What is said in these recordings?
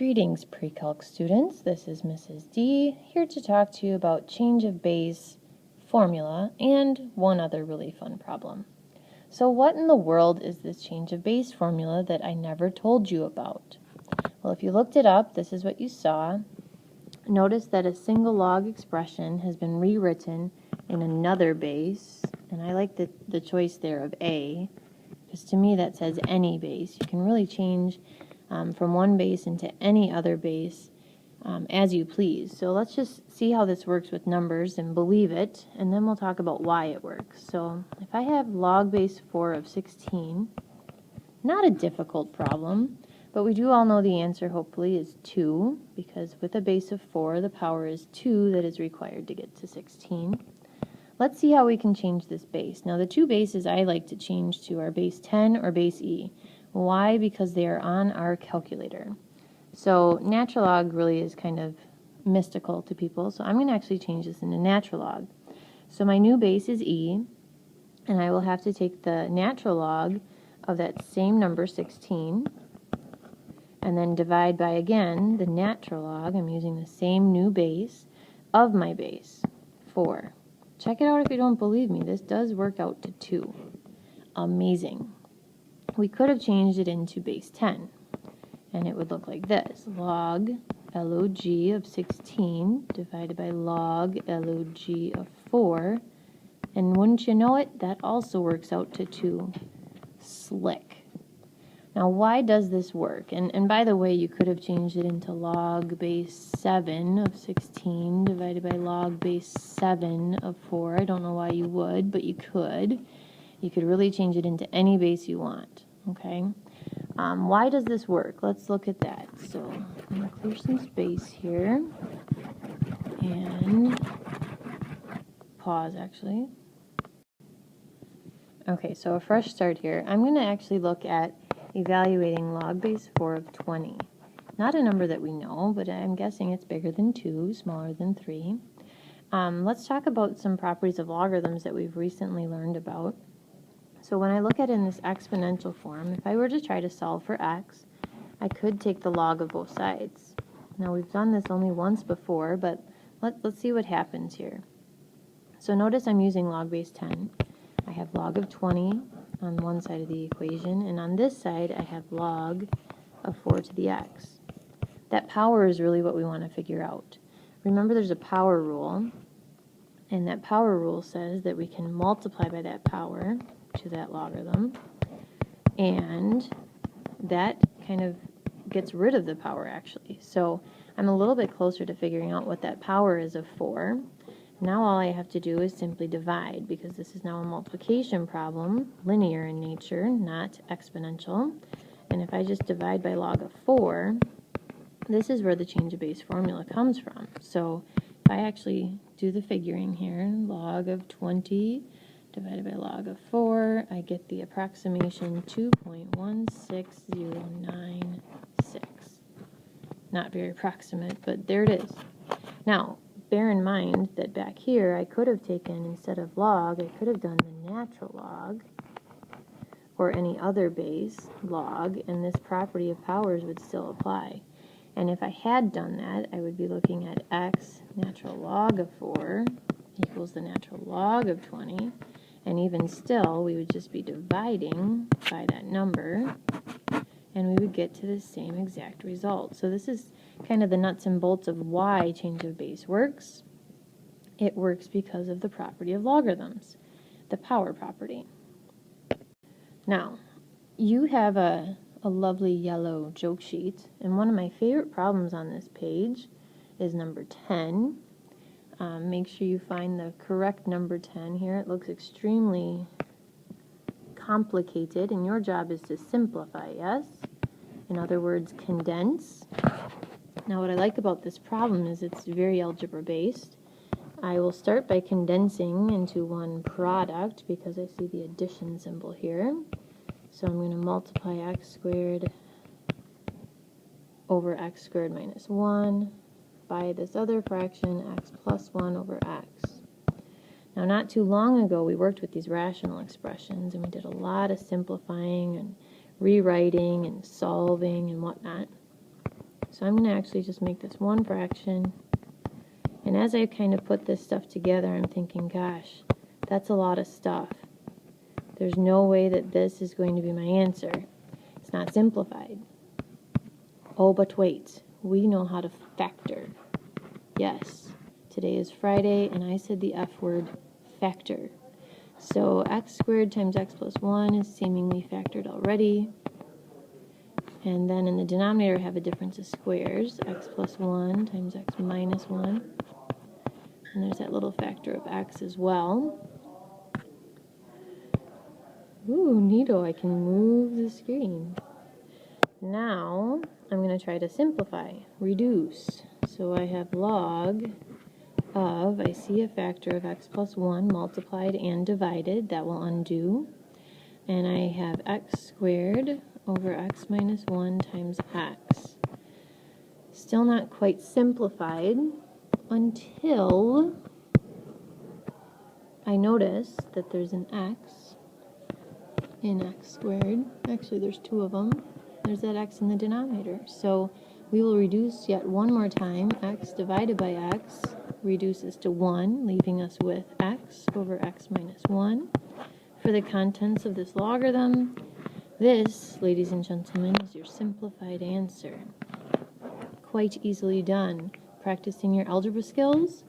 Greetings, pre-calc students. This is Mrs. D, here to talk to you about change of base formula and one other really fun problem. So what in the world is this change of base formula that I never told you about? Well, if you looked it up, this is what you saw. Notice that a single log expression has been rewritten in another base, and I like the choice there of A, because to me that says any base. You can really change from one base into any other base as you please. So let's just see how this works with numbers and believe it, and then we'll talk about why it works. So if I have log base 4 of 16, not a difficult problem, but we do all know the answer hopefully is 2, because with a base of 4, the power is 2 that is required to get to 16. Let's see how we can change this base. Now the two bases I like to change to are base 10 or base E. Why? Because they are on our calculator. So natural log really is kind of mystical to people, so I'm going to actually change this into natural log. So my new base is E, and I will have to take the natural log of that same number, 16, and then divide by, again, the natural log. I'm using the same new base of my base, 4. Check it out if you don't believe me. This does work out to 2. Amazing. We could have changed it into base 10, and it would look like this. Log log of 16 divided by log log of 4, and wouldn't you know it, that also works out to 2. Slick. Now, why does this work? And by the way, you could have changed it into log base 7 of 16 divided by log base 7 of 4. I don't know why you would, but you could. You could really change it into any base you want, okay? Why does this work? Let's look at that. So I'm going to clear some space here and pause, actually. Okay, so a fresh start here. I'm going to actually look at evaluating log base 4 of 20. Not a number that we know, but I'm guessing it's bigger than 2, smaller than 3. Let's talk about some properties of logarithms that we've recently learned about. So when I look at it in this exponential form, if I were to try to solve for x, I could take the log of both sides. Now we've done this only once before, but let's see what happens here. So notice I'm using log base 10. I have log of 20 on one side of the equation, and on this side I have log of 4 to the x. That power is really what we want to figure out. Remember, there's a power rule, and that power rule says that we can multiply by that power to that logarithm, and that kind of gets rid of the power actually. So I'm a little bit closer to figuring out what that power is of 4. Now all I have to do is simply divide, because this is now a multiplication problem, linear in nature, not exponential. And if I just divide by log of 4, this is where the change of base formula comes from. So if I actually do the figuring here, log of 20 divided by log of 4, I get the approximation 2.16096. Not very approximate, but there it is. Now, bear in mind that back here I could have taken, instead of log, I could have done the natural log or any other base log, and this property of powers would still apply. And if I had done that, I would be looking at x natural log of 4 equals the natural log of 20, and even still we would just be dividing by that number, and we would get to the same exact result. So this is kind of the nuts and bolts of why change of base works. It works because of the property of logarithms, the power property. Now, you have a lovely yellow joke sheet, and one of my favorite problems on this page is number 10. Make sure you find the correct number 10 here. It looks extremely complicated, and your job is to simplify, yes? In other words, condense. Now what I like about this problem is it's very algebra based. I will start by condensing into one product because I see the addition symbol here. So I'm going to multiply x squared over x squared minus 1 by this other fraction, x plus 1 over x. Now not too long ago we worked with these rational expressions, and we did a lot of simplifying and rewriting and solving and whatnot. So I'm going to actually just make this one fraction. And as I kind of put this stuff together, I'm thinking, gosh, that's a lot of stuff. There's no way that this is going to be my answer. It's not simplified. Oh, but wait, we know how to factor. Yes, today is Friday, and I said the F word, factor. So x squared times x plus 1 is seemingly factored already. And then in the denominator, I have a difference of squares, x plus 1 times x minus 1. And there's that little factor of x as well. Ooh, neato, I can move the screen. Now, I'm going to try to simplify, reduce. So I have log of, I see a factor of x plus 1 multiplied and divided. That will undo. And I have x squared over x minus 1 times x. Still not quite simplified until I notice that there's an x in x squared. Actually, there's two of them. There's that x in the denominator. So we will reduce yet one more time. X divided by x reduces to 1, leaving us with x over x minus 1. For the contents of this logarithm, this, ladies and gentlemen, is your simplified answer. Quite easily done. Practicing your algebra skills,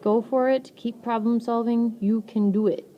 go for it, keep problem solving, you can do it.